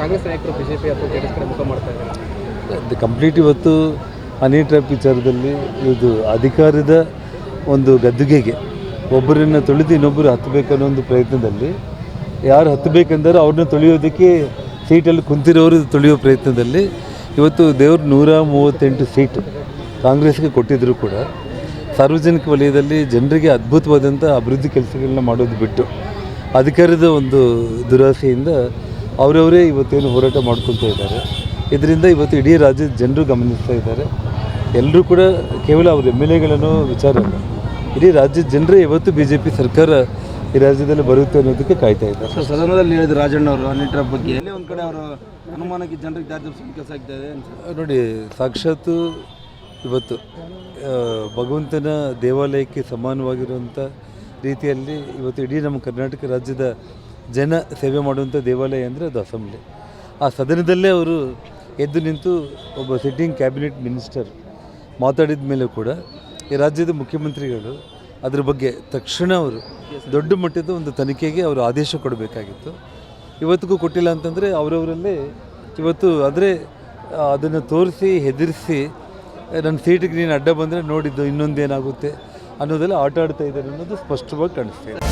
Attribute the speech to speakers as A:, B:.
A: ಕಾಂಗ್ರೆಸ್ ನಾಯಕರು ಬಿಜೆಪಿ ಅಥವಾ ಜೆಡಿಎಸ್ ಕಡೆ ಮುಖ ಮಾಡ್ತಾ ಇದ್ದಾರೆ.
B: ಕಂಪ್ಲೀಟ್ ಇವತ್ತು ಹನಿ ಟ್ರ್ಯಾಪ್ ವಿಚಾರದಲ್ಲಿ ಇದು ಅಧಿಕಾರದ ಒಂದು ಗದ್ದುಗೆಗೆ ಒಬ್ಬರನ್ನು ತೊಳೆದು ಇನ್ನೊಬ್ಬರು ಹತ್ತಬೇಕನ್ನೋ ಒಂದು ಪ್ರಯತ್ನದಲ್ಲಿ ಯಾರು ಹತ್ತಬೇಕೆಂದರೆ ಅವ್ರನ್ನ ತೊಳೆಯೋದಕ್ಕೆ ಸೀಟಲ್ಲಿ ಕುಂತಿರೋರು ತೊಳೆಯೋ ಪ್ರಯತ್ನದಲ್ಲಿ ಇವತ್ತು ದೇವರು 138 ಸೀಟ್ ಕಾಂಗ್ರೆಸ್ಗೆ ಕೊಟ್ಟಿದ್ದರೂ ಕೂಡ ಸಾರ್ವಜನಿಕ ವಲಯದಲ್ಲಿ ಜನರಿಗೆ ಅದ್ಭುತವಾದಂಥ ಅಭಿವೃದ್ಧಿ ಕೆಲಸಗಳನ್ನ ಮಾಡೋದು ಬಿಟ್ಟು ಅಧಿಕಾರದ ಒಂದು ದುರಾಸೆಯಿಂದ ಅವರವರೇ ಇವತ್ತೇನು ಹೋರಾಟ ಮಾಡ್ಕೊಳ್ತಾ ಇದ್ದಾರೆ. ಇದರಿಂದ ಇವತ್ತು ಇಡೀ ರಾಜ್ಯದ ಜನರು ಗಮನಿಸ್ತಾ ಇದ್ದಾರೆ. ಎಲ್ಲರೂ ಕೂಡ ಕೇವಲ ಅವ್ರ MLAಗಳನ್ನೋ ವಿಚಾರ ಅಲ್ಲ, ಇಡೀ ರಾಜ್ಯದ ಜನರೇ ಇವತ್ತು BJP ಸರ್ಕಾರ ಈ ರಾಜ್ಯದಲ್ಲಿ ಬರುತ್ತೆ ಅನ್ನೋದಕ್ಕೆ ಕಾಯ್ತಾ ಇದ್ದಾರೆ.
C: ಸರ್, ಸದನದಲ್ಲಿ ಹೇಳಿದ್ರು ರಾಜಣ್ಣ ಅವರು ಹನಿ ಟ್ರ್ಯಾಪ್ ಬಗ್ಗೆ ಎಲ್ಲೇ ಒಂದು ಕಡೆ ಅವರು ಅನುಮಾನಕ್ಕೆ ಜನರಿಗೆ ದಾರಿ ತಪ್ಪಿಸೋ ಕೆಲಸ ಆಗ್ತಾ ಇದೆ
B: ನೋಡಿ, ಸಾಕ್ಷಾತ್ತು ಇವತ್ತು ಭಗವಂತನ ದೇವಾಲಯಕ್ಕೆ ಸಮಾನವಾಗಿರುವಂಥ ರೀತಿಯಲ್ಲಿ ಇವತ್ತು ಇಡೀ ನಮ್ಮ ಕರ್ನಾಟಕ ರಾಜ್ಯದ ಜನ ಸೇವೆ ಮಾಡುವಂಥ ದೇವಾಲಯ ಅಂದರೆ ಅದು ಅಸೆಂಬ್ಲಿ. ಆ ಸದನದಲ್ಲೇ ಅವರು ಎದ್ದು ನಿಂತು ಒಬ್ಬ ಸಿಟ್ಟಿಂಗ್ ಕ್ಯಾಬಿನೆಟ್ ಮಿನಿಸ್ಟರ್ ಮಾತಾಡಿದ ಮೇಲೆ ಕೂಡ ಈ ರಾಜ್ಯದ ಮುಖ್ಯಮಂತ್ರಿಗಳು ಅದ್ರ ಬಗ್ಗೆ ತಕ್ಷಣ ಅವರು ದೊಡ್ಡ ಮಟ್ಟದ ಒಂದು ತನಿಖೆಗೆ ಅವರು ಆದೇಶ ಕೊಡಬೇಕಾಗಿತ್ತು. ಇವತ್ತಿಗೂ ಕೊಟ್ಟಿಲ್ಲ ಅಂತಂದರೆ ಅವರವರಲ್ಲೇ ಇವತ್ತು ಆದರೆ ಅದನ್ನು ತೋರಿಸಿ ಹೆದರಿಸಿ ನನ್ನ ಸೀಟಿಗೆ ನೀನು ಅಡ್ಡ ಬಂದರೆ ನೋಡಿದ್ದು ಇನ್ನೊಂದೇನಾಗುತ್ತೆ ಅನ್ನೋದೆಲ್ಲ ಆಟ ಆಡ್ತಾ ಇದ್ದಾರೆ ಅನ್ನೋದು ಸ್ಪಷ್ಟವಾಗಿ ಕಾಣಿಸ್ತಿದೆ.